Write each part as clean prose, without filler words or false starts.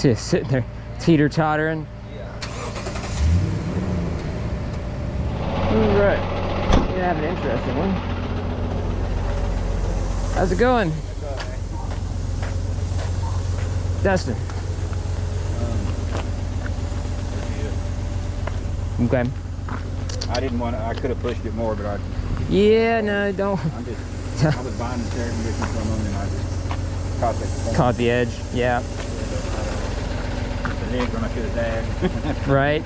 Just sitting there teeter-tottering. All right, you have an interesting one. How's it going? Dustin. Okay. I didn't want to, I could have pushed it more, but I... Yeah, no, don't. I was buying the chair condition from them and I just caught the edge, yeah. The leg when I should have tagged. Right.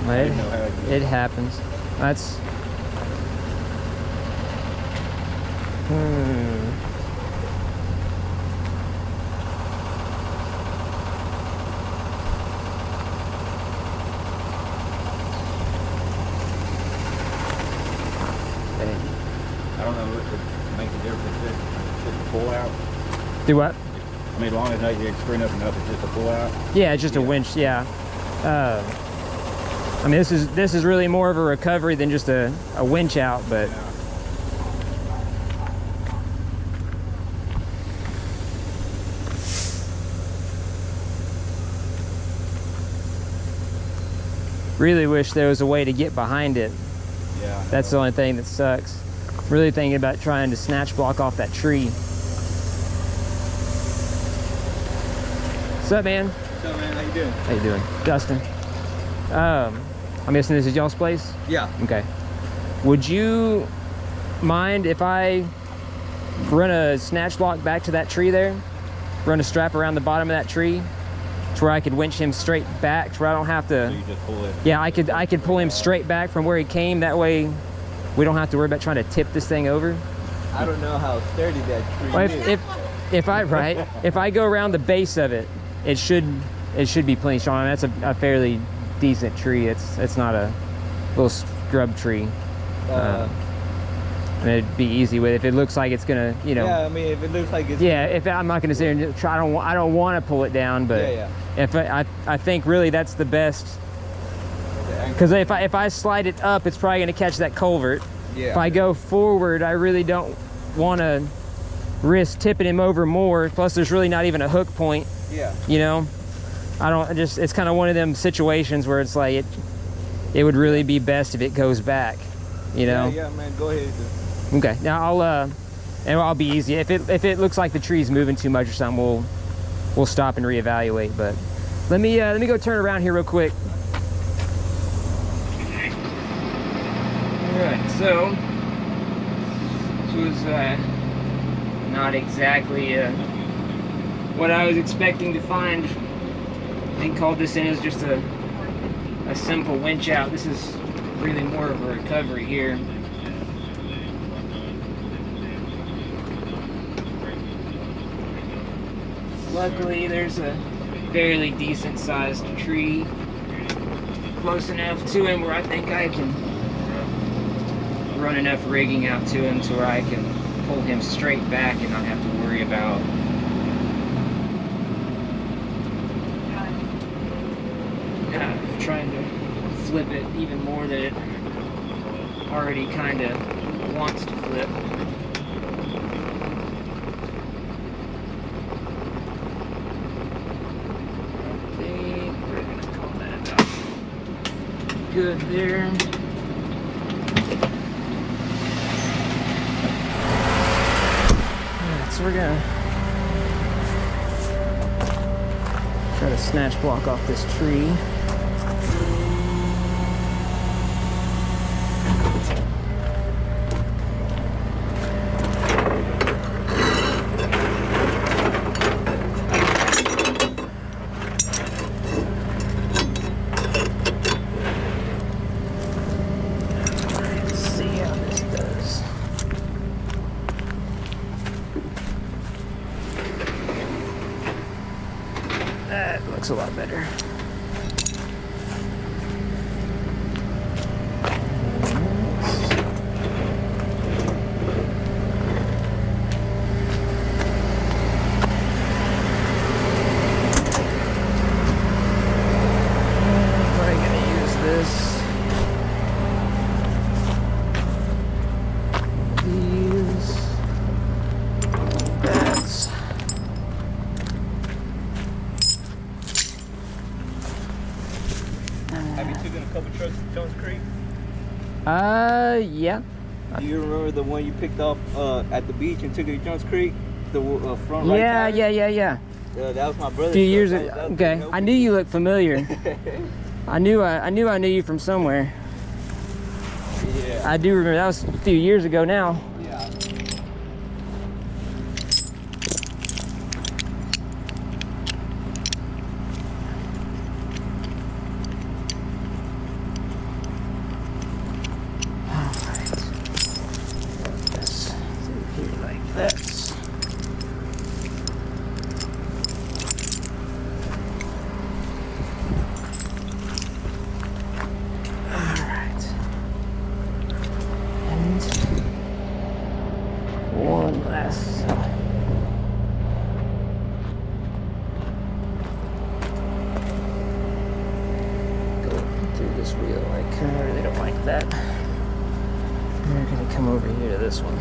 I didn't know how It happens. That's... I don't know if it makes a difference. It's just a pull out. Do what? I mean, as long as you screw up enough, it's just a pull out. Yeah, it's just a winch. Yeah. I mean, this is really more of a recovery than just a winch out, but. Yeah. Really wish there was a way to get behind it. Yeah. That's the only thing that sucks. Really thinking about trying to snatch block off that tree. What's up, man? What's up, man? How you doing? How you doing? Dustin. I'm guessing this is y'all's place? Yeah. Okay. Would you mind if I run a snatch block back to that tree there? Run a strap around the bottom of that tree to where I could winch him straight back to where I don't have to... So you just pull it. Yeah, I could pull him straight back from where he came. That way we don't have to worry about trying to tip this thing over. I don't know how sturdy that tree Well, is. if I go around the base of it, it should be plenty strong. That's a fairly decent tree. It's not a little scrub tree. And it'd be easy with it. If it looks like it's gonna, you know. Yeah, I mean, if it looks like it's. Yeah, if I'm not gonna sit here and try, I don't want to pull it down, but Yeah. if I think really that's the best. Because if I slide it up, it's probably gonna catch that culvert. Yeah. If I go forward, I really don't want to risk tipping him over more. Plus, there's really not even a hook point. Yeah. You know, it's kind of one of them situations where it's like it would really be best if it goes back. You know. Yeah, man. Go ahead. Okay. Now I'll be easy. If it looks like the tree's moving too much or something, we'll stop and reevaluate. But let me go turn around here real quick. Alright, so this was not exactly what I was expecting to find. They called this in as just a simple winch out. This is really more of a recovery here. Luckily, there's a fairly decent sized tree close enough to him where I think I can run enough rigging out to him to where I can pull him straight back and not have to worry about trying to flip it even more than it already kind of wants to flip. Okay, we're gonna call that about good there. So we're gonna try to snatch block off this tree. Let's see how this does. That looks a lot better. Probably gonna use this. These. That's. Have you taken a couple trucks to Jones Creek? Yeah. Do you remember the one you picked off at the beach and took it to Jones Creek? The front right Yeah, tire? yeah. That was my brother's A few years truck. ago. That was Okay, pretty I knew you looked familiar. I knew you from somewhere. Yeah. I do remember, that was a few years ago now. Yeah. This through here like this. One last. Go through this wheel. Like, I really don't like that. We're gonna come over here to this one.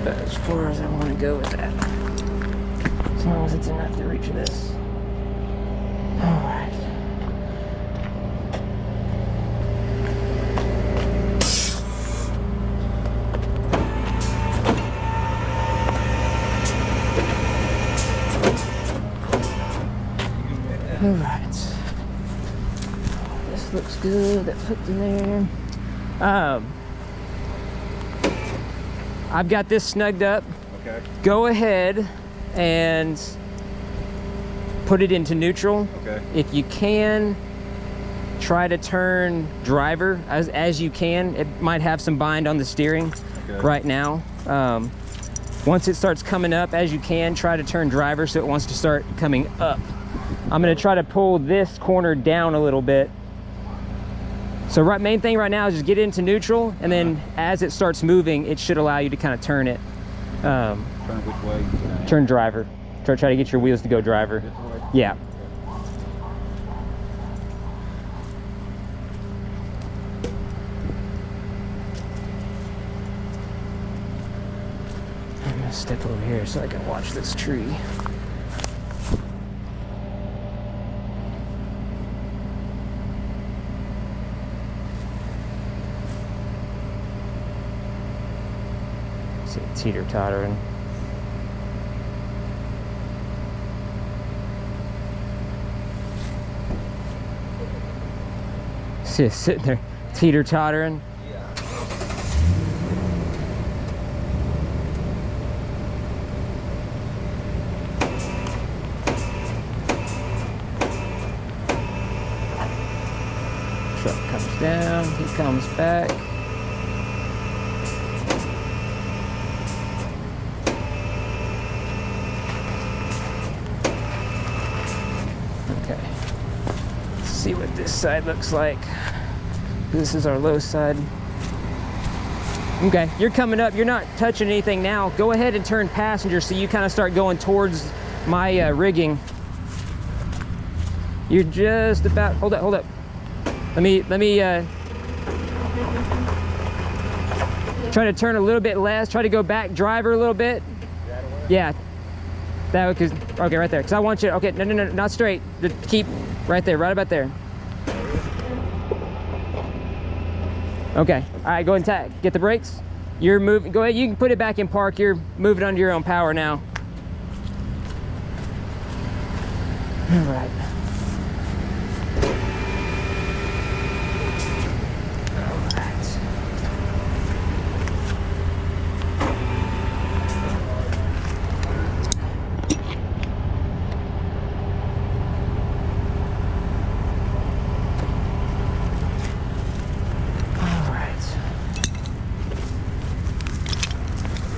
As far as I want to go with that. As long as it's enough to reach this. Alright. Alright. This looks good. That's hooked in there. I've got this snugged up. Okay. Go ahead and put it into neutral. Okay. If you can, try to turn driver as you can. It might have some bind on the steering right now. Once it starts coming up, as you can, try to turn driver so it wants to start coming up. I'm gonna try to pull this corner down a little bit. So main thing right now is just get into neutral, and then as it starts moving, it should allow you to kind of turn it. Turn which way? Turn driver. Try to get your wheels to go driver. This way? Yeah. I'm gonna step over here so I can watch this tree. See it teeter-tottering. See it sitting there teeter-tottering. Truck comes down, he comes back. Okay, let's see what this side looks like. This is our low side. Okay, you're coming up, you're not touching anything now. Go ahead and turn passenger so you kind of start going towards my rigging. You're just about, hold up. Let me try to turn a little bit less, try to go back driver a little bit. Yeah, that would, okay, right there. Cause I want you, okay, no, not straight. Just keep right there, right about there. Okay, all right, go ahead and tag. Get the brakes. You're moving, go ahead, you can put it back in park. You're moving under your own power now. All right.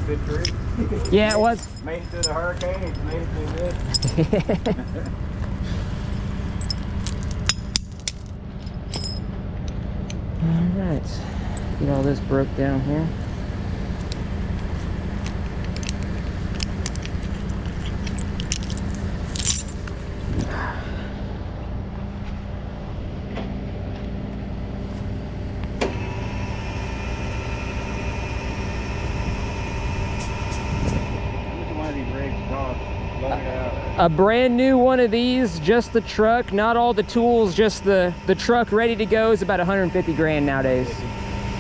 Good tree. Yeah, it was. Made it through the hurricane. It's made it through this. All right. Get all this broke down here. A brand new one of these, just the truck, not all the tools, just the truck ready to go, is about 150 grand nowadays.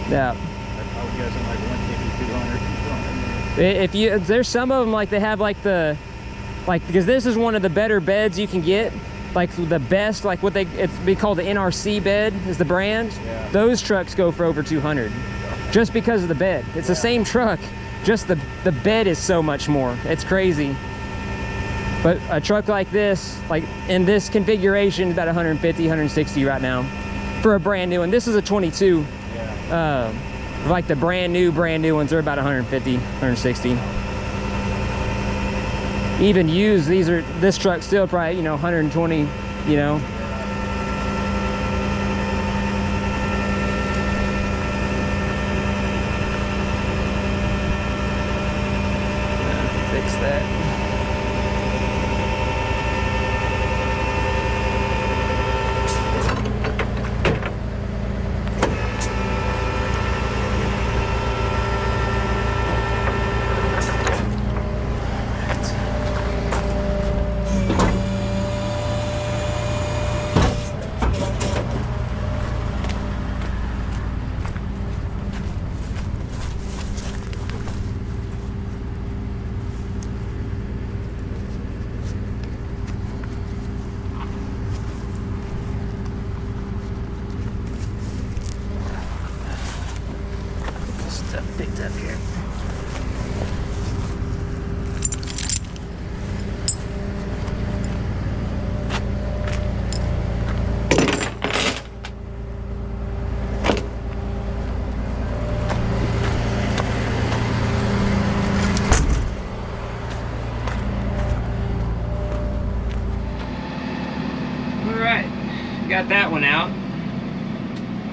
Yeah. I was guessing like 150, 200. If you, there's some of them like they have like the, like, because this is one of the better beds you can get, like the best, like what it's be called the NRC bed is the brand. Yeah. Those trucks go for over 200, just because of the bed. It's the same truck, just the bed is so much more. It's crazy. But a truck like this, like in this configuration, is about 150, 160 right now for a brand new one. This is a 22. Yeah. Like the brand new ones are about 150, 160. Even used, this truck's still probably, you know, 120, you know. Fix that. Stuff picked up here. All right, got that one out.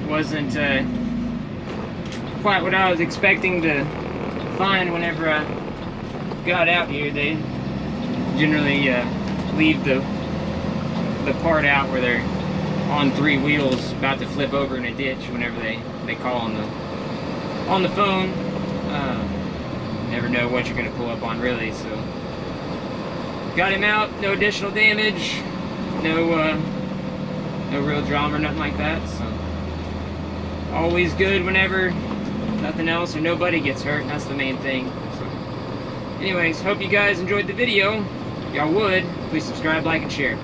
Wasn't quite what I was expecting to find whenever I got out here. They generally leave the part out where they're on 3 wheels about to flip over in a ditch whenever they call on the phone. Never know what you're going to pull up on, really. So got him out, no additional damage, no real drama or nothing like that. So always good whenever nothing else or nobody gets hurt, and that's the main thing. So anyways, hope you guys enjoyed the video. If y'all would, please subscribe, like, and share.